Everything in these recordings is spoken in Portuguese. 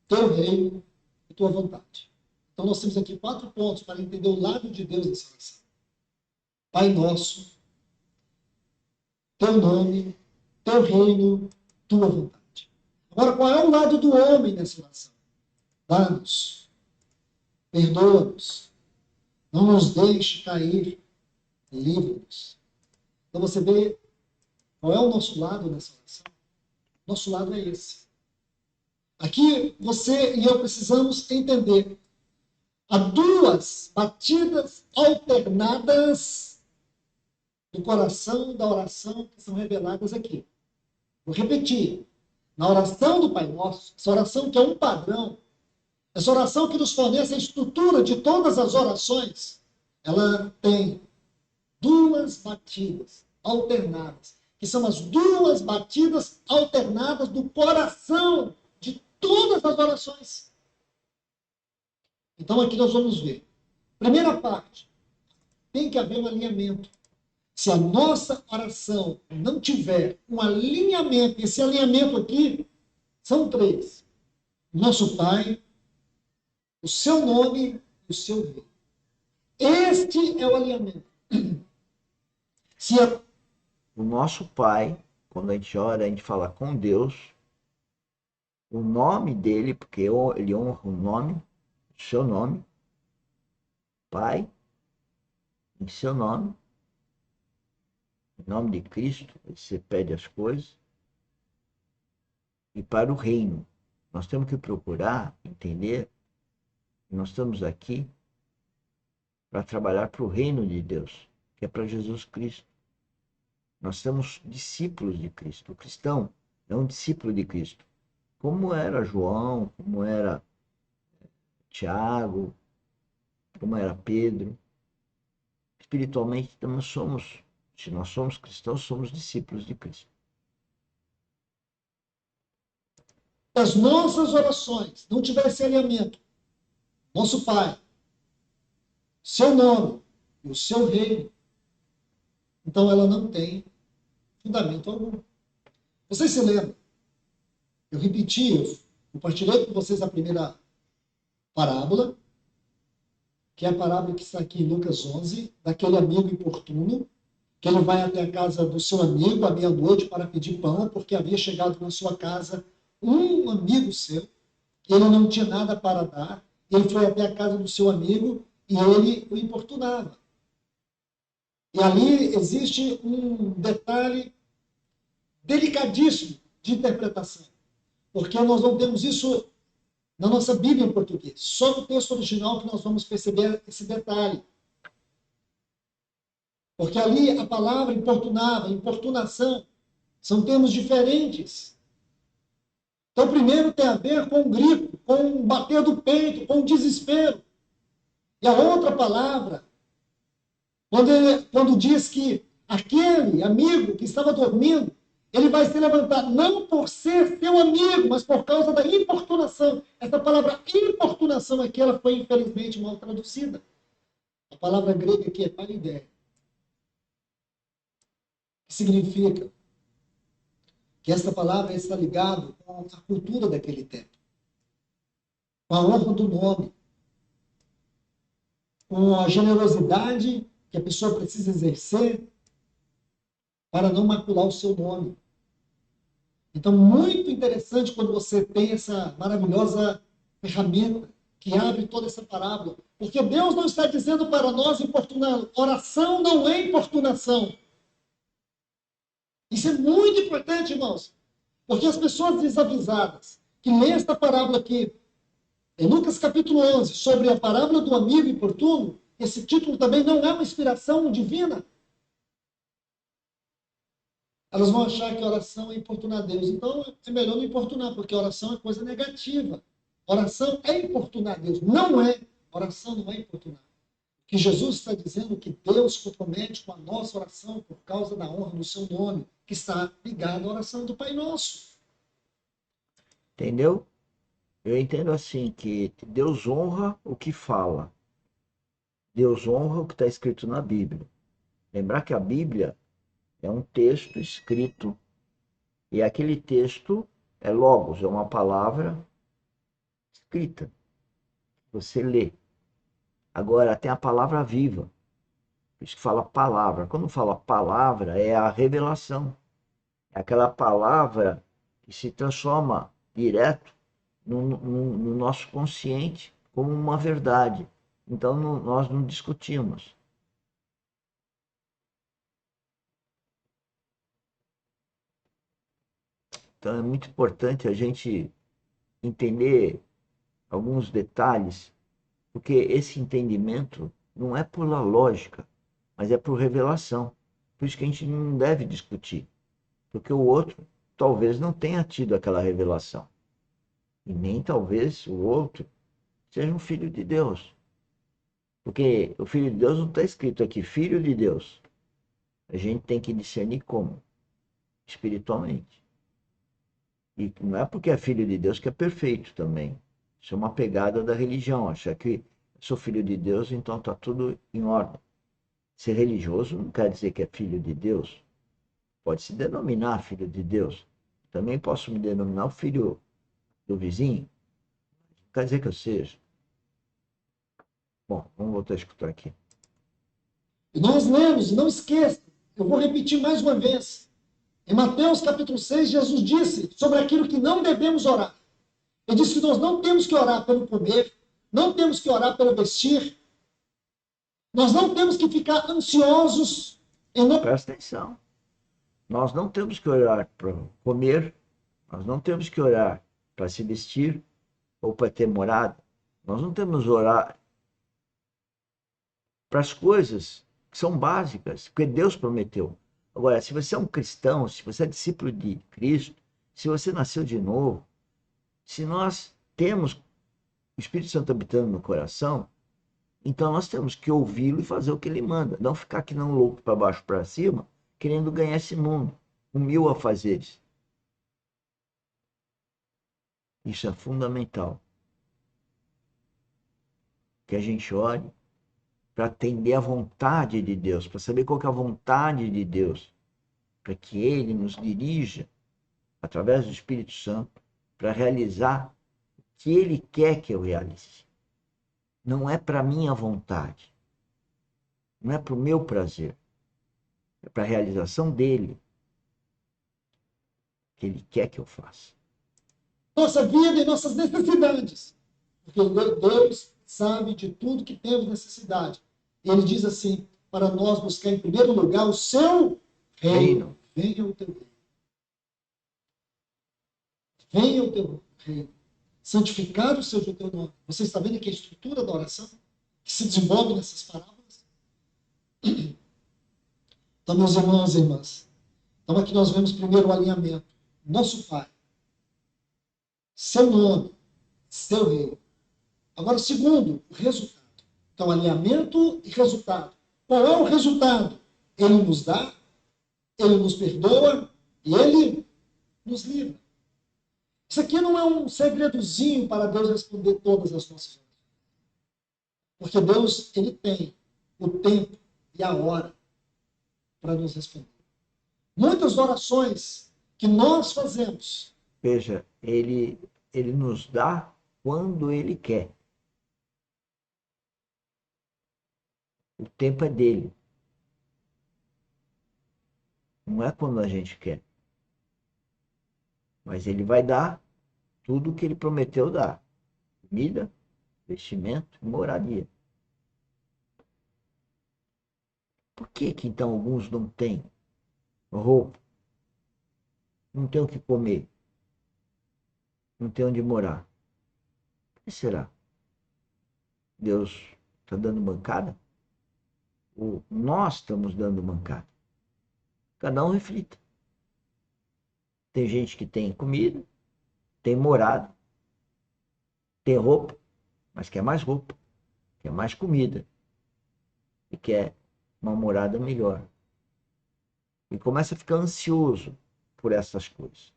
teu reino e tua vontade. Então nós temos aqui 4 pontos para entender o lado de Deus nessa oração. Pai nosso, teu nome, teu reino, tua vontade. Agora, qual é o lado do homem nessa oração? Dá-nos, perdoa-nos, não nos deixe cair, livra-nos. Então você vê qual é o nosso lado nessa oração? Nosso lado é esse. Aqui você e eu precisamos entender. Há 2 batidas alternadas do coração da oração que são reveladas aqui. Vou repetir. Na oração do Pai Nosso, essa oração que é um padrão, essa oração que nos fornece a estrutura de todas as orações, ela tem 2 batidas alternadas, que são as 2 batidas alternadas do coração de todas as orações. Então aqui nós vamos ver. Primeira parte, tem que haver um alinhamento. Se a nossa oração não tiver um alinhamento, esse alinhamento aqui são 3. Nosso Pai, o seu nome e o seu reino. Este é o alinhamento. Se a... O nosso Pai, quando a gente ora, a gente fala com Deus, o nome dele, porque ele honra o nome, o seu nome, Pai, em seu nome, em nome de Cristo, você pede as coisas, e para o reino. Nós temos que procurar entender que nós estamos aqui para trabalhar para o reino de Deus, que é para Jesus Cristo. Nós somos discípulos de Cristo. O cristão é um discípulo de Cristo. Como era João, como era Tiago, como era Pedro. Espiritualmente, se nós somos cristãos, somos discípulos de Cristo. as nossas orações não tiverem esse alinhamento, nosso Pai, seu nome e o seu reino, então ela não tem fundamento algum. Vocês se lembram? Eu repeti, eu compartilhei com vocês a primeira parábola, que é a parábola que está aqui em Lucas 11, daquele amigo importuno, que ele vai até a casa do seu amigo à meia-noite para pedir pão, porque havia chegado na sua casa um amigo seu, e ele não tinha nada para dar, ele foi até a casa do seu amigo e ele o importunava. E ali existe um detalhe delicadíssimo de interpretação, porque nós não temos isso na nossa Bíblia em português. Só no texto original que nós vamos perceber esse detalhe. Porque ali a palavra importunava, importunação, são termos diferentes. Então, primeiro tem a ver com o grito, com o bater do peito, com o desespero. E a outra palavra, quando diz que aquele amigo que estava dormindo, ele vai se levantar, não por ser seu amigo, mas por causa da importunação. Essa palavra importunação aqui, ela foi infelizmente mal traduzida. A palavra grega aqui é paideia, que significa que essa palavra está ligada com a cultura daquele tempo, com a honra do nome, com a generosidade que a pessoa precisa exercer para não macular o seu nome. Então, muito interessante quando você tem essa maravilhosa ferramenta que abre toda essa parábola. Porque Deus não está dizendo para nós importunar. Oração não é importunação. Isso é muito importante, irmãos. Porque as pessoas desavisadas que lêem esta parábola aqui, em Lucas capítulo 11, sobre a parábola do amigo importuno, esse título também não é uma inspiração divina. Elas vão achar que a oração é importunar Deus. Então, é melhor não importunar, porque a oração é coisa negativa. Oração é importunar Deus. Não é. Oração não é importunar. Que Jesus está dizendo que Deus compromete com a nossa oração por causa da honra do seu nome, que está ligado à oração do Pai Nosso. Entendeu? Eu entendo assim, que Deus honra o que fala. Deus honra o que está escrito na Bíblia. Lembrar que a Bíblia é um texto escrito, e aquele texto é logos, é uma palavra escrita, você lê. Agora tem a palavra viva, por isso que fala palavra. Quando fala palavra, é a revelação. É aquela palavra que se transforma direto no nosso consciente como uma verdade. Então nós não discutimos. Então é muito importante a gente entender alguns detalhes, porque esse entendimento não é pela lógica, mas é por revelação. Por isso que a gente não deve discutir, porque o outro talvez não tenha tido aquela revelação. E nem talvez o outro seja um filho de Deus. Porque o filho de Deus não está escrito aqui, filho de Deus. A gente tem que discernir como? Espiritualmente. E não é porque é filho de Deus que é perfeito também. Isso é uma pegada da religião, achar que sou filho de Deus, então está tudo em ordem. Ser religioso não quer dizer que é filho de Deus. Pode se denominar filho de Deus. Também posso me denominar o filho do vizinho. Não quer dizer que eu seja. Bom, vamos voltar a escutar aqui. E nós lemos, e não esqueça, eu vou repetir mais uma vez. Em Mateus capítulo 6, Jesus disse sobre aquilo que não devemos orar. Ele disse que nós não temos que orar pelo comer, não temos que orar pelo vestir, nós não temos que ficar ansiosos em não... Presta atenção. Nós não temos que orar para comer, nós não temos que orar para se vestir ou para ter morada. Nós não temos que orar para as coisas que são básicas, porque Deus prometeu. Agora, se você é um cristão, se você é discípulo de Cristo, se você nasceu de novo, se nós temos o Espírito Santo habitando no coração, então nós temos que ouvi-lo e fazer o que ele manda. Não ficar aqui não louco para baixo para cima, querendo ganhar esse mundo, com mil afazeres. Isso é fundamental. Que a gente ore para atender a vontade de Deus, para saber qual que é a vontade de Deus, para que Ele nos dirija, através do Espírito Santo, para realizar o que Ele quer que eu realize. Não é para minha vontade, não é para o meu prazer, é para a realização dEle, que Ele quer que eu faça. Nossa vida e nossas necessidades. Porque Deus sabe de tudo que temos necessidade. E ele diz assim, para nós buscar em primeiro lugar o seu reino. Venha o teu reino. Venha o teu reino. Santificado seja o teu nome. Você está vendo aqui a estrutura da oração que se desenvolve nessas parábolas? Então, meus irmãos e irmãs, então aqui nós vemos primeiro o alinhamento. Nosso Pai, seu nome, seu reino. Agora, segundo, o resultado. Então, alinhamento e resultado. Qual é o resultado? Ele nos dá, ele nos perdoa e ele nos livra. Isso aqui não é um segredozinho para Deus responder todas as nossas orações. Porque Deus, ele tem o tempo e a hora para nos responder. Muitas orações que nós fazemos. Veja, ele nos dá quando ele quer. O tempo é dele. Não é quando a gente quer. Mas ele vai dar tudo o que ele prometeu dar. Comida, vestimento e moradia. Por que que então alguns não têm roupa? Não têm o que comer? Não têm onde morar? Por que será? Deus está dando mancada? Ou nós estamos dando mancada? Cada um reflita. Tem gente que tem comida, tem morada, tem roupa, mas quer mais roupa, quer mais comida e quer uma morada melhor. E começa a ficar ansioso por essas coisas.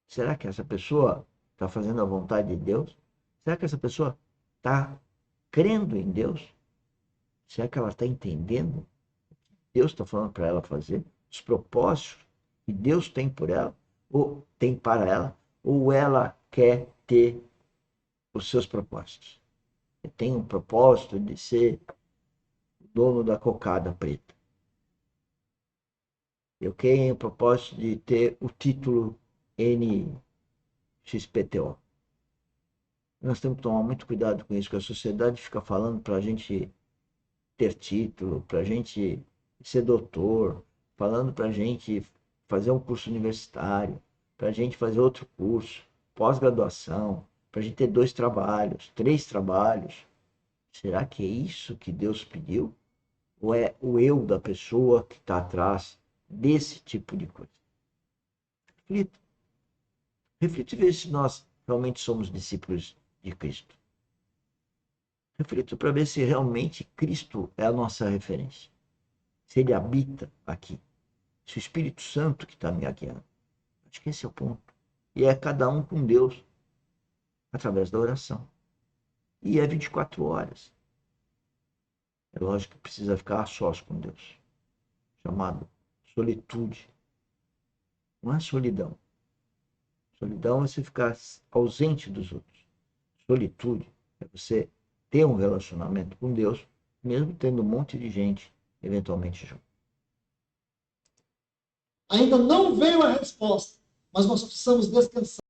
Será que essa pessoa está fazendo a vontade de Deus? Será que essa pessoa está crendo em Deus? Será que ela está entendendo o que Deus está falando para ela fazer? Os propósitos que Deus tem por ela, ou tem para ela, ou ela quer ter os seus propósitos. Você tem um propósito de ser dono da cocada preta. Eu tenho o propósito de ter o título NXPTO. Nós temos que tomar muito cuidado com isso, porque a sociedade fica falando para a gente ter título, para a gente ser doutor, falando para a gente fazer um curso universitário, para a gente fazer outro curso, pós-graduação, para a gente ter 2 trabalhos, 3 trabalhos. Será que é isso que Deus pediu? Ou é o eu da pessoa que está atrás desse tipo de coisa? Reflita. Reflita e veja se nós realmente somos discípulos de Cristo. Reflita para ver se realmente Cristo é a nossa referência. Se ele habita aqui. Se o Espírito Santo que está me guiando. Acho que esse é o ponto. E é cada um com Deus através da oração. E é 24 horas. É lógico que precisa ficar a sós com Deus. Chamado solitude. Não é solidão. Solidão é você ficar ausente dos outros. Solitude é você ter um relacionamento com Deus, mesmo tendo um monte de gente eventualmente junto. Ainda não veio a resposta, mas nós precisamos descansar.